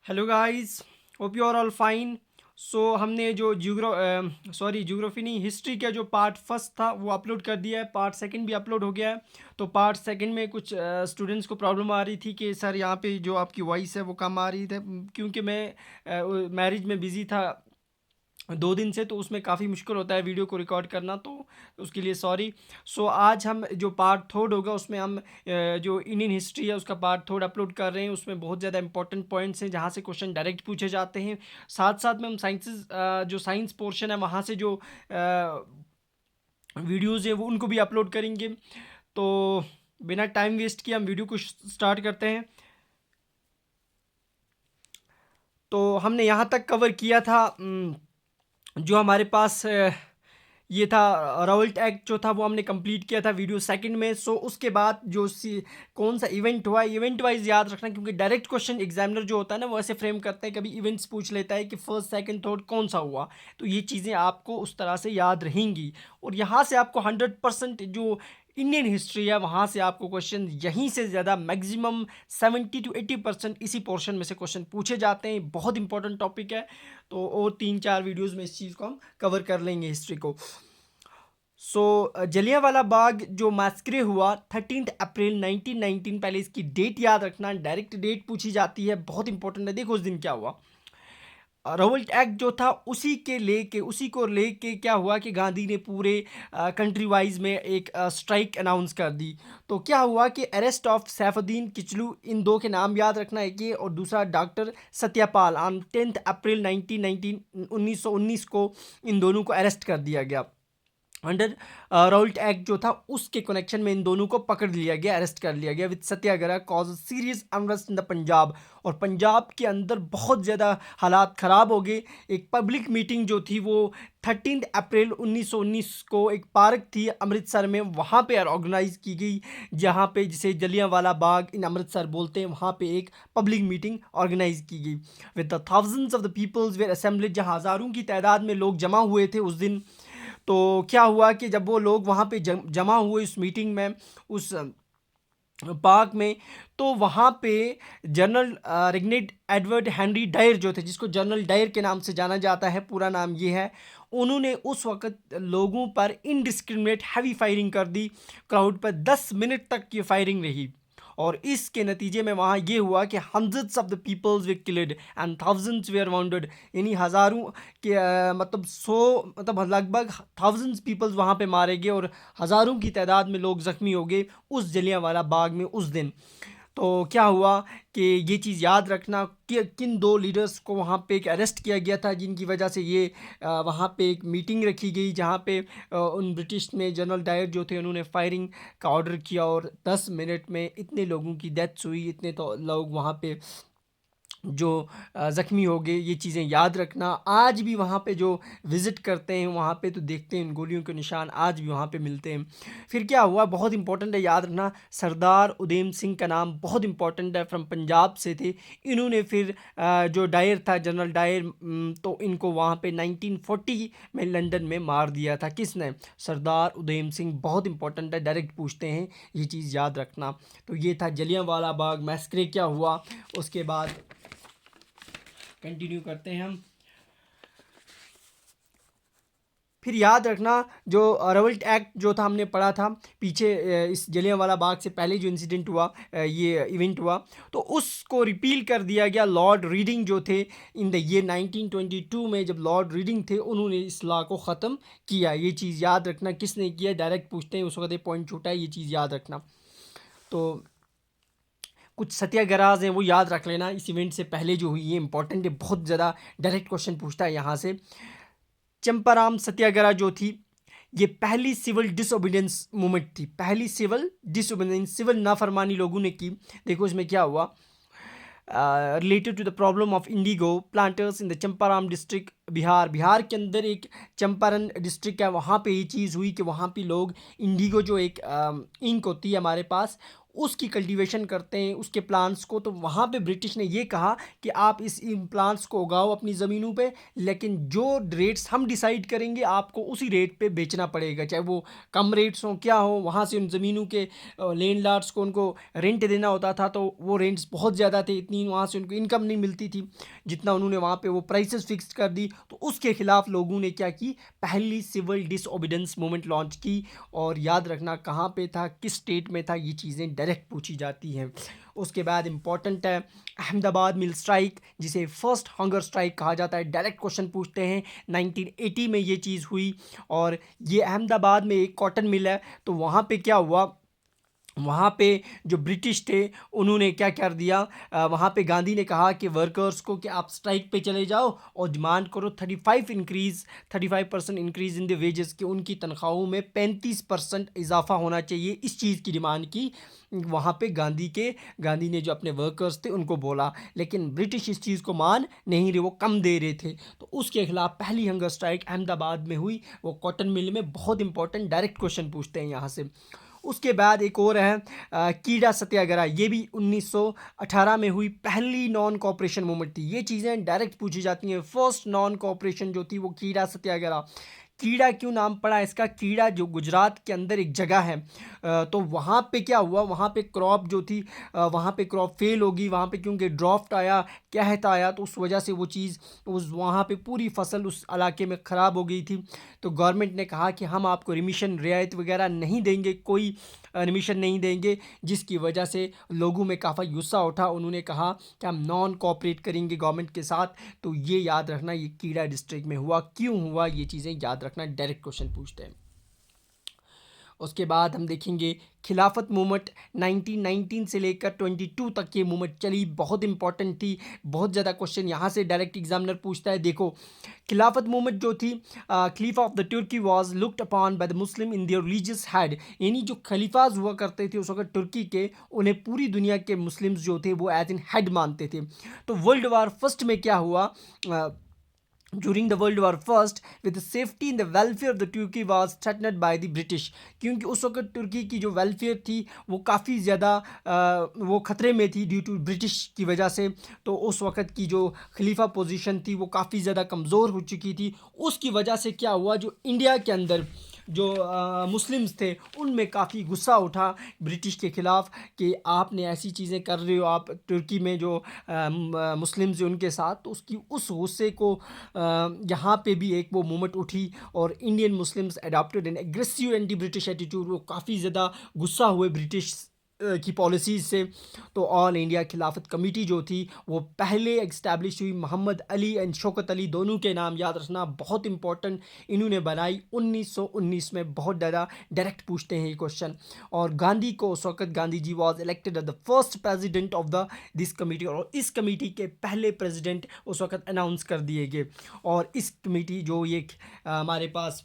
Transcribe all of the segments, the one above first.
Hello guys, hope you are all fine. So हमने जो geography नहीं, हिस्ट्री का जो पार्ट फर्स्ट था वो अपलोड कर दिया है। पार्ट सेकंड भी अपलोड हो गया है। तो पार्ट सेकंड में कुछ स्टूडेंट्स को प्रॉब्लम आ रही थी कि सर यहाँ पे जो आपकी वॉइस है वो कम आ रही थी, क्योंकि मैं मैरिज में बिज़ी था 2 दिन से। तो उसमें काफ़ी मुश्किल होता है वीडियो को रिकॉर्ड करना, तो उसके लिए सॉरी। सो आज हम जो पार्ट थर्ड होगा उसमें हम जो इंडियन हिस्ट्री है उसका पार्ट थर्ड अपलोड कर रहे हैं। उसमें बहुत ज़्यादा इंपॉर्टेंट पॉइंट्स हैं जहाँ से क्वेश्चन डायरेक्ट पूछे जाते हैं। साथ साथ में हम जो साइंस पोर्शन है वहाँ से जो वीडियोज़ हैं वो उनको भी अपलोड करेंगे। तो बिना टाइम वेस्ट किए हम वीडियो को स्टार्ट करते हैं। तो हमने यहाँ तक कवर किया था, जो हमारे पास ये था रावल्ट एक्ट जो था वो हमने कंप्लीट किया था वीडियो सेकंड में। सो उसके बाद कौन सा इवेंट हुआ, इवेंट वाइज याद रखना, क्योंकि डायरेक्ट क्वेश्चन एग्जामिनर जो होता है ना वो ऐसे फ्रेम करता है, कभी इवेंट्स पूछ लेता है कि फर्स्ट सेकंड थर्ड कौन सा हुआ। तो ये चीज़ें आपको उस तरह से याद रहेंगी। और यहाँ से आपको 100% जो इंडियन हिस्ट्री है वहाँ से आपको क्वेश्चन यहीं से ज़्यादा मैक्सिमम 70 to 80% इसी पोर्शन में से क्वेश्चन पूछे जाते हैं। बहुत इंपॉर्टेंट टॉपिक है। तो और 3-4 वीडियोज़ में इस चीज़ को हम कवर कर लेंगे, हिस्ट्री को। सो जलियांवाला बाग जो मैस्करे हुआ 13 अप्रैल 1919, पहले इसकी डेट याद रखना। डायरेक्ट डेट पूछी जाती है, बहुत इंपॉर्टेंट है। देखो उस दिन क्या हुआ। रिवोल्ट एक्ट जो था उसी को लेके क्या हुआ कि गांधी ने पूरे कंट्री वाइज में एक स्ट्राइक अनाउंस कर दी। तो क्या हुआ कि अरेस्ट ऑफ सैफुद्दीन किचलू, इन दो के नाम याद रखना है कि, और दूसरा डॉक्टर सत्यापाल, ऑन 10 अप्रैल 1919 1919 को इन दोनों को अरेस्ट कर दिया गया। अंडर राउल्ट एक्ट जो था उसके कनेक्शन में इन दोनों को पकड़ लिया गया, अरेस्ट कर लिया गया with Satyagraha cause serious unrest in the Punjab. और पंजाब के अंदर बहुत ज़्यादा हालात ख़राब हो गए। एक पब्लिक मीटिंग जो थी वो 13 अप्रैल 1919 को एक पार्क थी अमृतसर में, वहाँ पे ऑर्गेनाइज की गई, जहाँ पे जिसे जलियांवाला बाग इन अमृतसर बोलते हैं, वहाँ पे एक पब्लिक मीटिंग ऑर्गेनाइज की गई with the thousands of the peoples were assembly, जहाँ हज़ारों की तादाद में लोग जमा हुए थे उस दिन। तो क्या हुआ कि जब वो लोग वहाँ पे जमा हुए उस मीटिंग में, उस पार्क में, तो वहाँ पे जनरल रिग्नेट एडवर्ड हेनरी डायर जो थे, जिसको जनरल डायर के नाम से जाना जाता है, पूरा नाम ये है, उन्होंने उस वक्त लोगों पर इनडिस्क्रिमिनेट हैवी फायरिंग कर दी। क्राउड पर 10 मिनट तक ये फायरिंग रही। और इसके नतीजे में वहाँ ये हुआ कि hundreds of the peoples were killed and thousands were wounded, यानी हज़ारों के मतलब 100 मतलब लगभग थाउजेंड्स पीपल्स वहाँ पे मारे गए और हज़ारों की तादाद में लोग ज़ख्मी हो गए उस जलियांवाला बाग में उस दिन। तो क्या हुआ कि ये चीज़ याद रखना कि किन दो लीडर्स को वहाँ पे एक अरेस्ट किया गया था, जिनकी वजह से ये वहाँ पे एक मीटिंग रखी गई, जहाँ पे उन ब्रिटिश में जनरल डायर जो थे उन्होंने फायरिंग का ऑर्डर किया और 10 मिनट में इतने लोगों की डेथ्स हुई, इतने तो लोग वहाँ पे जो ज़ख्मी हो गए। ये चीज़ें याद रखना। आज भी वहाँ पे जो विज़िट करते हैं वहाँ पे तो देखते हैं इन गोलियों के निशान आज भी वहाँ पे मिलते हैं। फिर क्या हुआ, बहुत इंपॉर्टेंट है याद रखना, सरदार उधम सिंह का नाम बहुत इंपॉर्टेंट है, फ्रॉम पंजाब से थे। इन्होंने फिर जो डायर था जनरल डायर, तो इनको वहाँ पे 1940 में लंदन में मार दिया था। किसने? सरदार उधम सिंह। बहुत इंपॉर्टेंट है, डायरेक्ट पूछते हैं, ये चीज़ याद रखना। तो ये था जलियांवाला बाग मैस्करे क्या हुआ। उसके बाद कंटिन्यू करते हैं हम। फिर याद रखना जो रिवोल्ट एक्ट जो था हमने पढ़ा था पीछे, इस जलियांवाला बाग से पहले जो इंसिडेंट हुआ, ये इवेंट हुआ, तो उसको रिपील कर दिया गया। लॉर्ड रीडिंग जो थे इन द ईयर 1922 में, जब लॉर्ड रीडिंग थे उन्होंने इस लॉ को ख़त्म किया। ये चीज़ याद रखना, किसने किया, डायरेक्ट पूछते हैं, उस वक्त पॉइंट छूटा है, ये चीज़ याद रखना। तो कुछ सत्याग्रह हैं वो याद रख लेना इस इवेंट से पहले जो हुई, ये इंपॉर्टेंट है, बहुत ज़्यादा डायरेक्ट क्वेश्चन पूछता है यहाँ से। चंपाराम सत्याग्रह जो थी ये पहली सिविल डिसोबीडियंस मूवमेंट थी, पहली सिविल डिसोबीडियंस, सिविल नाफरमानी लोगों ने की। देखो इसमें क्या हुआ, related to the problem of indigo planters in the Champaran district Bihar. Bihar के अंदर एक चंपारण डिस्ट्रिक्ट है, वहाँ पे ये चीज़ हुई कि वहाँ पे लोग इंडिगो जो एक इंक होती है हमारे पास, उसकी कल्टीवेशन करते हैं उसके प्लांट्स को, तो वहाँ पे ब्रिटिश ने ये कहा कि आप इन प्लांट्स को उगाओ अपनी ज़मीनों पे, लेकिन जो रेट्स हम डिसाइड करेंगे आपको उसी रेट पे बेचना पड़ेगा, चाहे वो कम रेट्स हों क्या हो। वहाँ से उन ज़मीनों के लैंडलॉर्ड्स को उनको रेंट देना होता था, तो वो रेंट्स बहुत ज़्यादा थे, इतनी वहाँ से उनको इनकम नहीं मिलती थी जितना उन्होंने वहाँ पे वो प्राइसेस फिक्स कर दी। तो उसके खिलाफ लोगों ने क्या की, पहली सिविल डिसओबीडेंस मूवमेंट लॉन्च की। और याद रखना कहाँ पे था, किस स्टेट में था, ये चीज़ें डायरेक्ट पूछी जाती हैं। उसके बाद इंपॉर्टेंट है अहमदाबाद मिल स्ट्राइक, जिसे फर्स्ट हंगर स्ट्राइक कहा जाता है। डायरेक्ट क्वेश्चन पूछते हैं, 1980 में ये चीज़ हुई और ये अहमदाबाद में एक कॉटन मिल है। तो वहाँ पे क्या हुआ, वहाँ पे जो ब्रिटिश थे उन्होंने क्या कर दिया, वहाँ पे गांधी ने कहा कि वर्कर्स को कि आप स्ट्राइक पे चले जाओ और डिमांड करो 35% इंक्रीज़ इन द वेजेस, कि उनकी तनख्वाहों में 35% इजाफा होना चाहिए। इस चीज़ की डिमांड की वहाँ पे गांधी ने जो अपने वर्कर्स थे उनको बोला, लेकिन ब्रिटिश इस चीज़ को मान नहीं रहे, वो कम दे रहे थे। तो उसके खिलाफ पहली हंगर स्ट्राइक अहमदाबाद में हुई, वो कॉटन मिल में। बहुत इंपॉर्टेंट डायरेक्ट क्वेश्चन पूछते हैं यहाँ से। उसके बाद एक और है कीड़ा सत्याग्रह, ये भी 1918 में हुई, पहली नॉन कॉपरेशन मूवमेंट थी। ये चीज़ें डायरेक्ट पूछी जाती हैं। फर्स्ट नॉन कॉपरेशन जो थी वो कीड़ा सत्याग्रह। कीड़ा क्यों नाम पड़ा इसका, कीड़ा जो गुजरात के अंदर एक जगह है, तो वहाँ पे क्या हुआ, वहाँ पे क्रॉप जो थी, वहाँ पे क्रॉप फेल होगी, वहाँ पे क्योंकि ड्राफ्ट आया, कहत आया, तो उस वजह से वो चीज़ उस वहाँ पे पूरी फसल उस इलाके में ख़राब हो गई थी। तो गवर्नमेंट ने कहा कि हम आपको रिमिशन रियायत वगैरह नहीं देंगे, कोई रिमिशन नहीं देंगे, जिसकी वजह से लोगों में काफ़ी गुस्सा उठा। उन्होंने कहा कि हम नॉन कोऑपरेट करेंगे गवर्नमेंट के साथ। तो ये याद रखना, ये कीड़ा डिस्ट्रिक्ट में हुआ, क्यों हुआ, ये चीज़ें याद रखना, डायरेक्ट क्वेश्चन पूछते हैं। उसके बाद हम देखेंगे खिलाफत मूवमेंट 1919 से लेकर 22 तक ये मूवमेंट चली, बहुत इंपॉर्टेंट थी। बहुत ज़्यादा क्वेश्चन यहाँ से डायरेक्ट एग्जामिनर पूछता है। देखो खिलाफत मूवमेंट जो थी, खलीफा of the Turki was looked upon by the Muslim in their religious head, यानी जो खलीफाज हुआ करते थे उस वक्त तुर्की के, उन्हें पूरी दुनिया के मुस्लिम्स जो थे वो एज इन हेड मानते थे। तो वर्ल्ड वार फर्स्ट में क्या हुआ, during the world war first with safety in the welfare of the Turki was threatened by the British, क्योंकि उस वक्त तुर्की की जो वेलफेयर थी वो काफ़ी ज़्यादा वो ख़तरे में थी ड्यू टू ब्रिटिश की वजह से। तो उस वक्त की जो खलीफा पोजीशन थी वो काफ़ी ज़्यादा कमज़ोर हो चुकी थी। उसकी वजह से क्या हुआ, जो इंडिया के अंदर जो मुस्लिम्स थे उनमें काफ़ी गुस्सा उठा ब्रिटिश के ख़िलाफ़ कि आपने ऐसी चीज़ें कर रहे हो आप तुर्की में जो मुस्लिम्स हैं उनके साथ। तो उसकी उस गुस्से को यहाँ पे भी एक वो मूवमेंट उठी और Indian Muslims adopted N aggressive anti British attitude, वो काफ़ी ज़्यादा गुस्सा हुए ब्रिटिश की पॉलिसीज़ से। तो ऑल इंडिया खिलाफत कमेटी जो थी वो पहले इस्टेब्लिश हुई, मोहम्मद अली एंड शौकत अली दोनों के नाम याद रखना बहुत इंपॉर्टेंट, इन्होंने बनाई 1919 में। बहुत ज़्यादा डायरेक्ट पूछते हैं ये क्वेश्चन। और गांधी को उस वक्त Gandhi ji was elected as the first president of the this committee, और इस कमेटी के पहले प्रेजिडेंट उस वक्त अनाउंस कर दिए गए। और इस कमेटी जो ये हमारे पास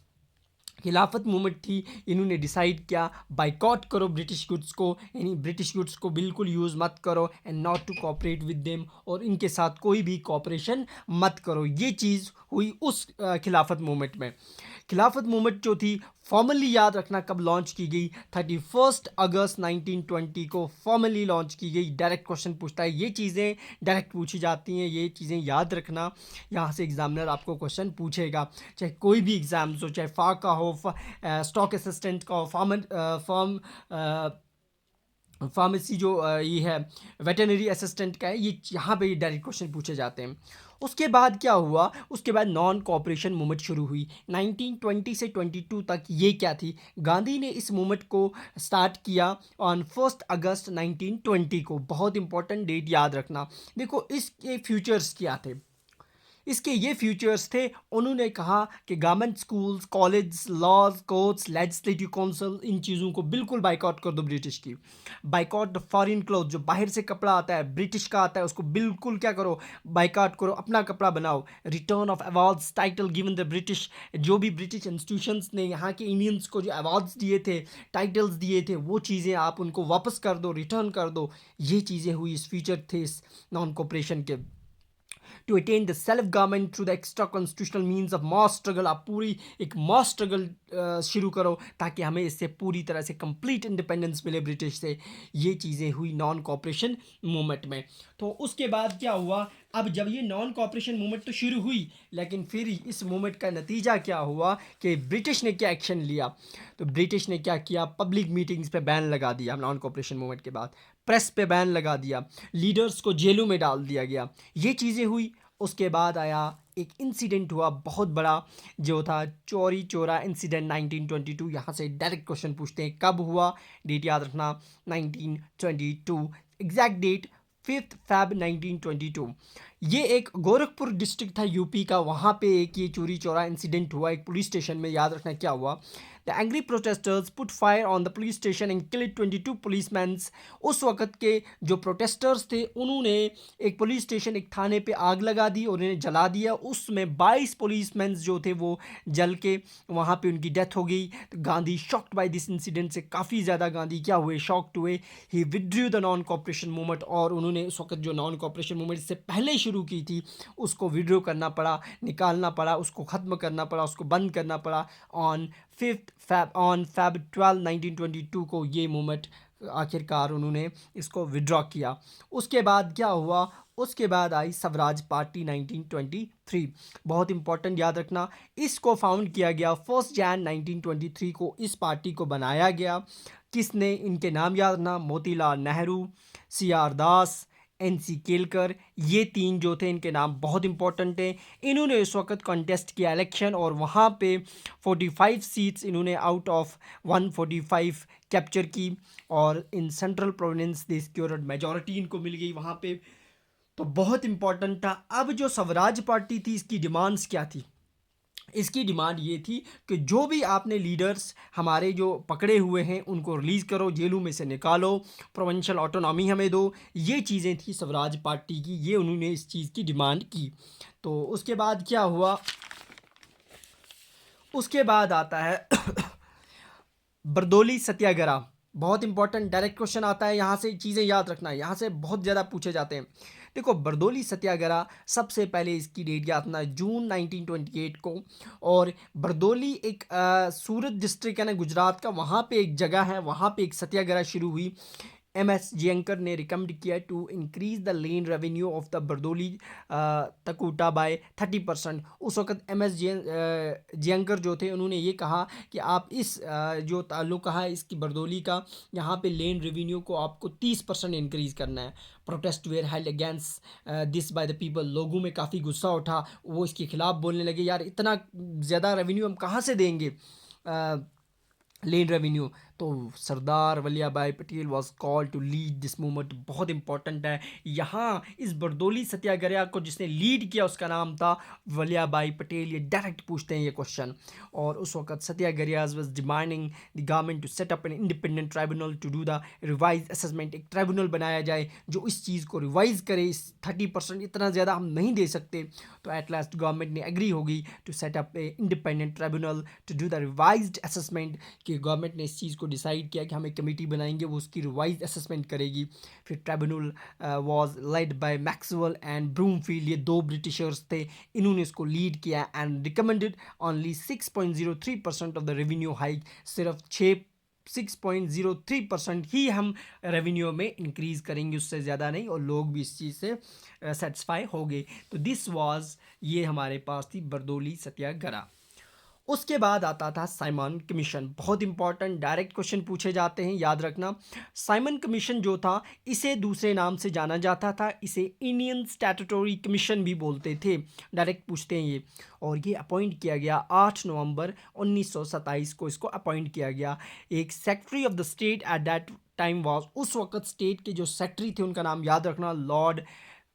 खिलाफत मूवमेंट थी, इन्होंने डिसाइड किया बाइकॉट करो ब्रिटिश गुड्स को, यानी ब्रिटिश गुड्स को बिल्कुल यूज़ मत करो and not to cooperate with them, और इनके साथ कोई भी कोऑपरेशन मत करो। ये चीज़ हुई उस खिलाफत मूवमेंट में। खिलाफत मूवमेंट जो थी फॉर्मली याद रखना कब लॉन्च की गई, 31 अगस्त 1920 को फॉर्मली लॉन्च की गई। डायरेक्ट क्वेश्चन पूछता है, ये चीज़ें डायरेक्ट पूछी जाती हैं, ये चीज़ें याद रखना। यहाँ से एग्जामिनर आपको क्वेश्चन पूछेगा, चाहे कोई भी एग्ज़ाम्स हो, चाहे फाका हो, स्टॉक असिस्टेंट का हो, फॉर्म फार्मेसी जो ये है वेटरनरी असिस्टेंट का है, ये यहाँ पे डायरेक्ट क्वेश्चन पूछे जाते हैं। उसके बाद क्या हुआ, उसके बाद नॉन कोऑपरेशन मूवमेंट शुरू हुई 1920 से 22 तक। ये क्या थी, गांधी ने इस मूवमेंट को स्टार्ट किया ऑन 1 अगस्त 1920 को। बहुत इंपॉर्टेंट डेट याद रखना। देखो इसके फ्यूचर्स क्या थे, इसके ये फ्यूचर्स थे। उन्होंने कहा कि government schools, college, laws, courts, legislative council, इन चीज़ों को बिल्कुल बाइकआउट कर दो ब्रिटिश की। बाइकआउट द फॉरेन क्लोथ, जो बाहर से कपड़ा आता है ब्रिटिश का आता है, उसको बिल्कुल क्या करो, बाइकआउट करो, अपना कपड़ा बनाओ। Return of awards title given the British, जो भी ब्रिटिश इंस्टीट्यूशंस ने यहाँ के इंडियंस को जो अवार्ड्स दिए थे, टाइटल्स दिए थे, वो चीज़ें आप उनको वापस कर दो, रिटर्न कर दो। ये चीज़ें हुई, इस फीचर थे इस नॉन कोऑपरेशन के। To attain the self government through the extra constitutional means of mass struggle. आप पूरी एक मॉस स्ट्रगल शुरू करो ताकि हमें इससे पूरी तरह से कंप्लीट इंडिपेंडेंस मिले ब्रिटिश से। ये चीज़ें हुई नॉन कॉपरेशन मूवमेंट में। तो उसके बाद क्या हुआ, अब जब ये नॉन कॉपरेशन मूवमेंट तो शुरू हुई, लेकिन फिर इस मूवमेंट का नतीजा क्या हुआ कि ब्रिटिश ने क्या एक्शन लिया। तो ब्रिटिश ने क्या किया, पब्लिक मीटिंग्स पे बैन लगा दिया नॉन कॉपरेशन मूवमेंट के बाद, प्रेस पे बैन लगा दिया, लीडर्स को जेलों में डाल दिया गया, ये चीज़ें हुई। उसके बाद आया एक इंसिडेंट हुआ बहुत बड़ा, जो था चौरी चौरा इंसिडेंट 1922। यहाँ से डायरेक्ट क्वेश्चन पूछते हैं कब हुआ, डेट याद रखना 1922, एग्जैक्ट डेट 5 Feb 1922। ये एक गोरखपुर डिस्ट्रिक्ट था यूपी का, वहाँ पे एक ये चोरी चौरा इंसिडेंट हुआ एक पुलिस स्टेशन में। याद रखना क्या हुआ, the angry protesters put fire on the police station and killed 22 पुलिसमैन्स। उस वक्त के जो प्रोटेस्टर्स थे उन्होंने एक पुलिस स्टेशन, एक थाने पे आग लगा दी और उन्हें जला दिया। उसमें 22 पुलिसमैन्स जो थे वो जल के वहाँ पे उनकी डेथ हो गई। तो Gandhi shocked by this incident से काफ़ी ज़्यादा गांधी क्या हुए, शॉक्ड हुए। He withdrew the non cooperation movement, और उन्होंने उस वक्त जो नॉन कॉपरेशन मूवमेंट इससे पहले शुरू की थी उसको विड्रू करना पड़ा, निकालना पड़ा, उसको ख़त्म करना पड़ा, उसको बंद करना पड़ा। ऑन 5 Feb 12 1922 को ये मूवमेंट आखिरकार उन्होंने इसको विड्रॉ किया। उसके बाद क्या हुआ, उसके बाद आई स्वराज पार्टी 1923। बहुत इंपॉर्टेंट, याद रखना, इसको फाउंड किया गया 1 Jan 1923 को। इस पार्टी को बनाया गया किसने, इनके नाम याद रखना, मोतीलाल नेहरू, सी आर दास, एन सी केलकर। ये तीन जो थे इनके नाम बहुत इंपॉर्टेंट हैं। इन्होंने इस वक्त कॉन्टेस्ट किया इलेक्शन और वहाँ पे 45 सीट्स इन्होंने आउट ऑफ 145 कैप्चर की, और in central province they secured majority इनको मिल गई वहाँ पे। तो बहुत इंपॉर्टेंट था। अब जो स्वराज पार्टी थी इसकी डिमांड्स क्या थी, इसकी डिमांड ये थी कि जो भी आपने लीडर्स हमारे जो पकड़े हुए हैं उनको रिलीज़ करो, जेलों में से निकालो, प्रोविंशियल ऑटोनॉमी हमें दो। ये चीज़ें थी स्वराज पार्टी की, ये उन्होंने इस चीज़ की डिमांड की। तो उसके बाद क्या हुआ, उसके बाद आता है बरदौली सत्याग्रह। बहुत इंपॉर्टेंट डायरेक्ट क्वेश्चन आता है, यहाँ से चीज़ें याद रखना है, यहाँ से बहुत ज़्यादा पूछे जाते हैं। देखो बरदौली सत्याग्रह, सबसे पहले इसकी डेट याद रखना जून 1928 को। और बरदौली एक सूरत डिस्ट्रिक्ट है ना गुजरात का, वहाँ पे एक जगह है, वहाँ पे एक सत्याग्रह शुरू हुई। एम एस जयंकर ने रिकमेंड किया to increase the land revenue of the Bardoli तकुटा बाय 30%। उस वक्त एम एस जयंकर जो थे उन्होंने ये कहा कि आप इस जो ताल्लुक़ है इसकी बरदौली का, यहाँ पे लैंड रेवेन्यू को आपको 30% इंक्रीज़ करना है। Protest where held against this by the people. लोगों में काफ़ी गुस्सा उठा, वो इसके खिलाफ बोलने लगे, यार इतना ज़्यादा रेवेन्यू हम कहाँ से देंगे, लैंड रेवेन्यू। तो Sardar Vallabh Bhai Patel was called to lead this movement. बहुत इंपॉर्टेंट है, यहाँ इस बरदौली सत्याग्रह को जिसने लीड किया उसका नाम था वल्लभ भाई पटेल। ये डायरेक्ट पूछते हैं ये क्वेश्चन। और उस वक्त satyagraha was demanding the government to set up an independent tribunal to do the revise assessment. एक ट्राइब्यूनल बनाया जाए जो इस चीज़ को रिवाइज करे, इस 30% इतना ज़्यादा हम नहीं दे सकते। तो एट लास्ट गवर्नमेंट ने एग्री होगी to set up a independent tribunal to do the revised assessment. कि गवर्नमेंट ने इस चीज़ को डिसाइड किया कि हम एक कमेटी बनाएंगे, वो उसकी रिवाइज असेसमेंट करेगी। फिर tribunal was led by Maxwell and Broomfield, ये दो ब्रिटिशर्स थे, इन्होंने इसको लीड किया and recommended only 6.03% of the revenue hike. सिर्फ 6.03% ही हम रेवेन्यू में इंक्रीज़ करेंगे, उससे ज़्यादा नहीं, और लोग भी इस चीज़ से सेटिस्फाई हो गए। तो दिस वाज, ये हमारे पास थी बरदौली सत्याग्रह। उसके बाद आता था साइमन कमीशन। बहुत इंपॉर्टेंट डायरेक्ट क्वेश्चन पूछे जाते हैं, याद रखना। साइमन कमीशन जो था इसे दूसरे नाम से जाना जाता था, इसे इंडियन स्टैट्यूटरी कमीशन भी बोलते थे। डायरेक्ट पूछते हैं ये। और ये अपॉइंट किया गया 8 नवंबर 1927 को, इसको अपॉइंट किया गया। एक secretary of the state eight that time was, उस वक्त स्टेट के जो सेक्रेटरी थे उनका नाम याद रखना लॉर्ड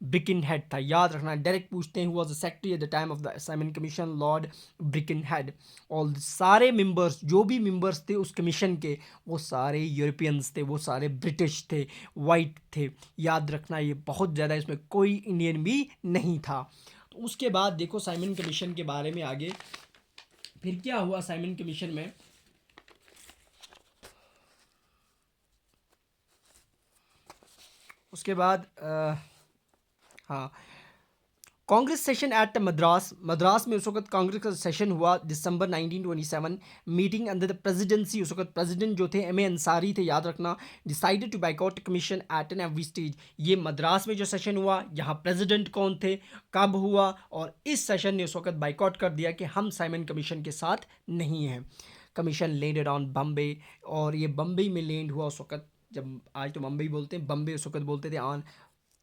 ब्रिकनहेड था। याद रखना, डायरेक्ट पूछते हैं who was the secretary at the time of the Simon commission, Lord ब्रिकनहेड। और सारे मेंबर्स, जो भी मेंबर्स थे उस कमीशन के, वो सारे यूरोपियंस थे, वो सारे ब्रिटिश थे, वाइट थे। याद रखना ये बहुत ज़्यादा, इसमें कोई इंडियन भी नहीं था। तो उसके बाद देखो साइमन कमीशन के बारे में आगे फिर क्या हुआ साइमन कमीशन में। उसके बाद हाँ, कांग्रेस सेशन एट मद्रास में उस वक्त कांग्रेस का सेशन हुआ दिसंबर 1927। मीटिंग अंडर द प्रेसिडेंसी, उस वक्त प्रेसिडेंट जो थे एम ए अंसारी थे, याद रखना। Decided to boycott commission at an every stage. ये मद्रास में जो सेशन हुआ, यहाँ प्रेसिडेंट कौन थे, कब हुआ, और इस सेशन ने उस वक्त बाइकआउट कर दिया कि हम साइमन कमीशन के साथ नहीं हैं। कमीशन लैंडेड ऑन बम्बे, और ये बम्बई में लैंड हुआ उस वक्त। जब आज तो मुंबई बोलते हैं, बम्बे उस वक्त बोलते थे। ऑन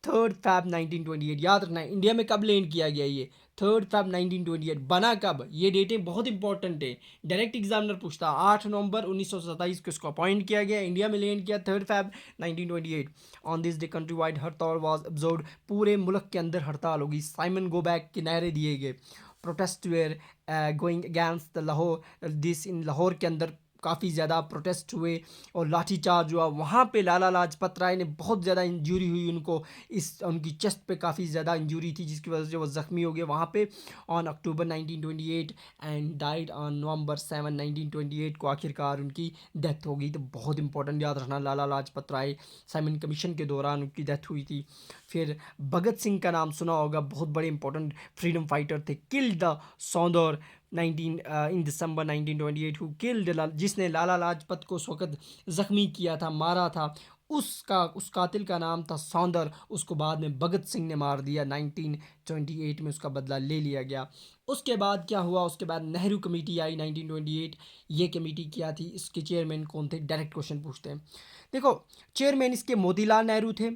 3 Feb 1928, याद रखना है इंडिया में कब लैंड किया गया ये, 3 Feb 1928। बना कब, ये डेटें बहुत इंपॉर्टेंट है, डायरेक्ट एग्जामिनर पूछता। 8 नवंबर 1927 को इसको अपॉइंट किया गया, इंडिया में लैंड किया 3 Feb 1928। On this day country wide हड़ताल वाज ऑब्जर्व्ड, पूरे मुल्क के अंदर हड़ताल होगी। साइमन गो बैक के नारे दिए गए। Protest were going against the Lahore, this in Lahore के अंदर काफ़ी ज़्यादा प्रोटेस्ट हुए और लाठीचार्ज हुआ। वहाँ पे लाला लाजपत राय ने बहुत ज़्यादा इंजरी हुई उनको, उनकी चेस्ट पे काफ़ी ज़्यादा इंजरी थी, जिसकी वजह से वो ज़ख्मी हो गए वहाँ पे। On October 1928 and died on November 7 1928 को आखिरकार उनकी डेथ हो गई। तो बहुत इंपॉर्टेंट, याद रखना, लाला लाजपत राय साइमन कमीशन के दौरान उनकी डेथ हुई थी। फिर भगत सिंह का नाम सुना होगा, बहुत बड़े इंपॉर्टेंट फ्रीडम फाइटर थे। Kill the Saunders in December 1928 who killed, जिसने लाला लाजपत को उस वक्त ज़ख्मी किया था, मारा था, उस कातिल का नाम था सौंदर। उसको बाद में भगत सिंह ने मार दिया। 1928 में उसका बदला ले लिया गया। उसके बाद क्या हुआ, उसके बाद नेहरू कमेटी आई 1928। ये कमेटी क्या थी, इसके चेयरमैन कौन थे, डायरेक्ट क्वेश्चन पूछते हैं। देखो, चेयरमैन इसके मोतीलाल नेहरू थे।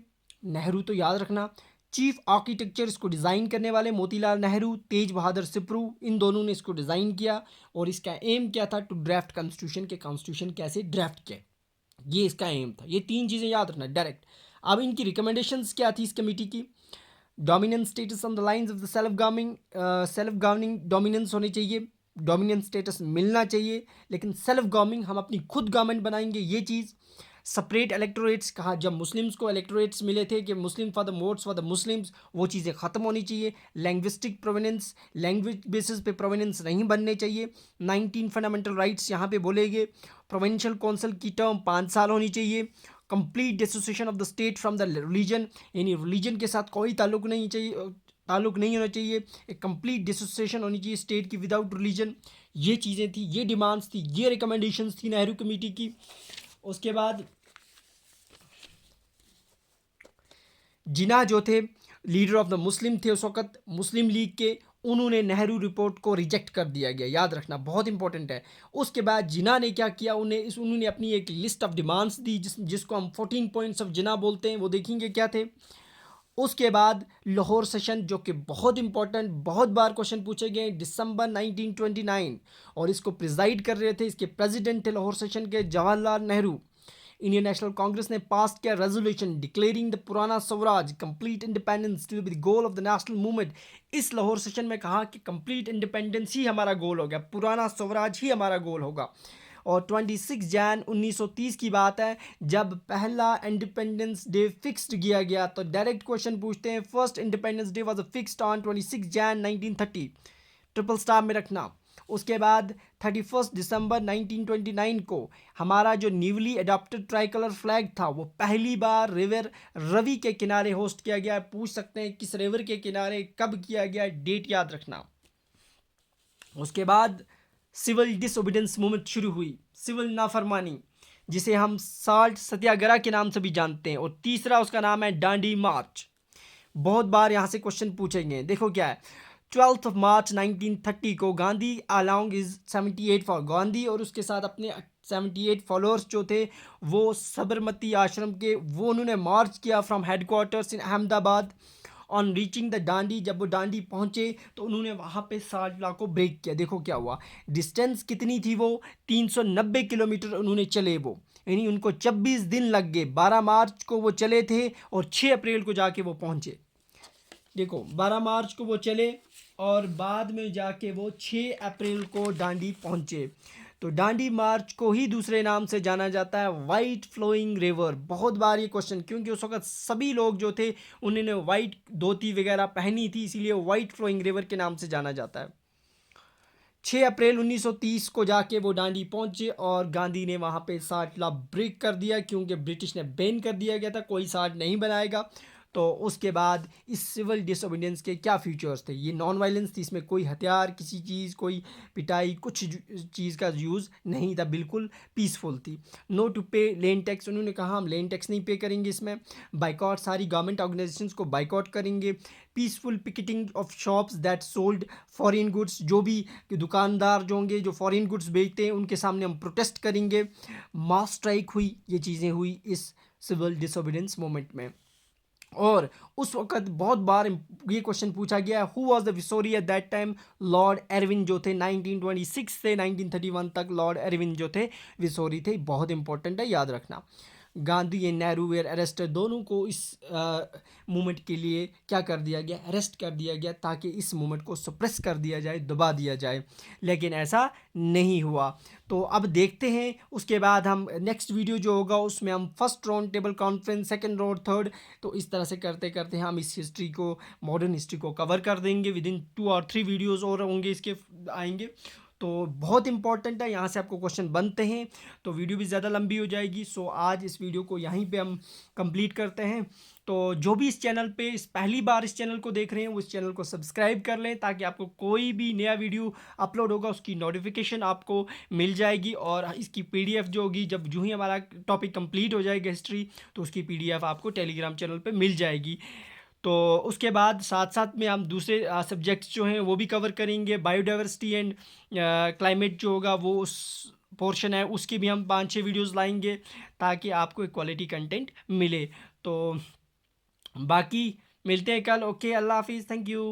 नेहरू तो याद रखना। चीफ आर्किटेक्चर, इसको डिज़ाइन करने वाले मोतीलाल नेहरू, तेज बहादुर सिप्रू, इन दोनों ने इसको डिज़ाइन किया। और इसका एम क्या था, टू ड्राफ्ट कॉन्स्टिट्यूशन, के कॉन्स्टिट्यूशन कैसे ड्राफ्ट किया, ये इसका एम था। ये 3 चीज़ें याद रखना डायरेक्ट। अब इनकी रिकमेंडेशंस क्या थी इस कमेटी की। Dominance status on the lines of the self governing dominance होनी चाहिए, डोमिनेंस स्टेटस मिलना चाहिए, लेकिन सेल्फ गवर्निंग, हम अपनी खुद गवर्नमेंट बनाएंगे, ये चीज़। सेपरेट इलेक्टोरेट्स, कहा जब मुस्लिम्स को इलेक्टोरेट्स मिले थे कि मुस्लिम for the votes for the Muslims, वो चीज़ें ख़त्म होनी चाहिए। लैंग्विस्टिक प्रोवेनेंस, लैंग्वेज बेसिस पे प्रोवेनेंस नहीं बनने चाहिए। 19 फंडामेंटल राइट्स यहाँ पे बोले गए। प्रोविंशियल काउंसिल की टर्म 5 साल होनी चाहिए। Complete dissociation of the state from the religion, यानी रिलीजन के साथ कोई ताल्लुक नहीं चाहिए, ताल्लुक नहीं होना चाहिए। एक कंप्लीट डिसोसिएशन होनी चाहिए स्टेट की विदाउट रिलीजन। ये चीज़ें थी, ये डिमांड्स थी, ये रिकमेंडेशंस थी नेहरू कमेटी की। उसके बाद जिन्ना जो थे लीडर ऑफ द मुस्लिम थे उस वक्त, मुस्लिम लीग के, उन्होंने नेहरू रिपोर्ट को रिजेक्ट कर दिया गया, याद रखना, बहुत इंपॉर्टेंट है। उसके बाद जिन्ना ने क्या किया, उन्होंने अपनी एक लिस्ट ऑफ डिमांड्स दी, जिसको हम 14 पॉइंट्स ऑफ जिन्ना बोलते हैं, वो देखेंगे क्या थे। उसके बाद लाहौर सेशन, जो कि बहुत इंपॉर्टेंट, बहुत बार क्वेश्चन पूछे गए, दिसंबर 1929, और इसको प्रिजाइड कर रहे थे, इसके प्रेसिडेंट थे लाहौर सेशन के Jawaharlal Nehru. Indian National Congress ने पास किया resolution declaring the Purna Swaraj complete independence to be the goal of the national movement. इस लाहौर सेशन में कहा कि कंप्लीट इंडिपेंडेंस ही हमारा गोल हो गया, पुराना स्वराज ही हमारा गोल होगा। और 26 जैन 1930 की बात है जब पहला इंडिपेंडेंस डे फिक्स्ड किया गया। तो डायरेक्ट क्वेश्चन पूछते हैं, first independence day was fixed on 26 Jain 1930, triple star में रखना। उसके बाद 31 दिसंबर 1929 को हमारा जो newly adopted try colour flag था, वो पहली बार रिवर रवि के किनारे होस्ट किया गया। पूछ सकते हैं किस रिवर के किनारे, कब किया गया, डेट याद रखना। उसके बाद सिविल डिसओबीडियंस मूवमेंट शुरू हुई, सिविल नाफरमानी, जिसे हम साल्ट सत्याग्रह के नाम से भी जानते हैं। और तीसरा उसका नाम है डांडी मार्च। बहुत बार यहाँ से क्वेश्चन पूछेंगे, देखो क्या है। 12 मार्च 1930 को Gandhi along is 78 for Gandhi और उसके साथ अपने 78 फॉलोअर्स जो थे वो साबरमती आश्रम के, वो उन्होंने मार्च किया from headquarters in Ahmedabad. On reaching the Dandi, जब वो डांडी पहुंचे तो उन्होंने वहाँ पे 60 लाख को ब्रेक किया। देखो क्या हुआ, डिस्टेंस कितनी थी, वो 390 किलोमीटर उन्होंने चले, वो यानी उनको 26 दिन लग गए। 12 मार्च को वो चले थे और 6 अप्रैल को जाके वो पहुँचे। देखो 12 मार्च को वो चले और बाद में जाके वो 6 अप्रैल को डांडी पहुँचे। तो डांडी मार्च को ही दूसरे नाम से जाना जाता है वाइट फ्लोइंग रिवर। बहुत बार ये क्वेश्चन, क्योंकि उस वक्त सभी लोग जो थे उन्होंने वाइट धोती वगैरह पहनी थी, इसीलिए वाइट फ्लोइंग रिवर के नाम से जाना जाता है। 6 अप्रैल 1930 को जाके वो डांडी पहुंचे और गांधी ने वहाँ पे 60 ला ब्रेक कर दिया, क्योंकि ब्रिटिश ने बैन कर दिया गया था, कोई 60 नहीं बनाएगा। तो उसके बाद इस सिविल डिसोबीडियंस के क्या फीचर्स थे। ये नॉन वायलेंस थी, इसमें कोई हथियार, किसी चीज़, कोई पिटाई, कुछ चीज़ का यूज़ नहीं था, बिल्कुल पीसफुल थी। नो टू पे लैंड टैक्स, उन्होंने कहा हम लैंड टैक्स नहीं पे करेंगे इसमें। बाइकआउट, सारी गवर्नमेंट ऑर्गेनाइजेशंस को बाइकआउट करेंगे। Peaceful picketing of shops that sold foreign goods, जो भी दुकानदार जो होंगे जो फॉरेन गुड्स बेचते हैं उनके सामने हम प्रोटेस्ट करेंगे। मास स्ट्राइक हुई, ये चीज़ें हुई इस सिविल डिसोबीडियंस मूवमेंट में। और उस वक्त बहुत बार ये क्वेश्चन पूछा गया, who was the viceroy at that time. Lord Irwin जो थे 1926 से 1931 तक लॉर्ड एरविन जो थे विसोरी थे। बहुत इंपॉर्टेंट है, याद रखना। Gandhi and Nehru were arrested, दोनों को इस मूवमेंट के लिए क्या कर दिया गया, अरेस्ट कर दिया गया, ताकि इस मूवमेंट को सप्रेस कर दिया जाए, दबा दिया जाए, लेकिन ऐसा नहीं हुआ। तो अब देखते हैं उसके बाद हम नेक्स्ट वीडियो जो होगा उसमें हम first round table conference, second round, third, तो इस तरह से करते करते हम इस हिस्ट्री को, मॉडर्न हिस्ट्री को कवर कर देंगे। विद इन 2 और 3 वीडियोज़ और होंगे इसके आएंगे। तो बहुत इंपॉर्टेंट है, यहाँ से आपको क्वेश्चन बनते हैं, तो वीडियो भी ज़्यादा लंबी हो जाएगी। सो आज इस वीडियो को यहीं पे हम कंप्लीट करते हैं। तो जो भी इस चैनल पे पहली बार इस चैनल को देख रहे हैं वो इस चैनल को सब्सक्राइब कर लें, ताकि आपको कोई भी नया वीडियो अपलोड होगा उसकी नोटिफिकेशन आपको मिल जाएगी। और इसकी पीडीएफ जो होगी, जब जो ही हमारा टॉपिक कंप्लीट हो जाएगा हिस्ट्री, तो उसकी पीडीएफ आपको टेलीग्राम चैनल पे मिल जाएगी। तो उसके बाद साथ साथ में हम दूसरे सब्जेक्ट्स जो हैं वो भी कवर करेंगे। बायोडाइवर्सिटी एंड क्लाइमेट जो होगा वो उस पोर्शन है, उसकी भी हम 5-6 वीडियोस लाएंगे, ताकि आपको एक क्वालिटी कंटेंट मिले। तो बाकी मिलते हैं कल। ओके, अल्लाह हाफिज़, थैंक यू।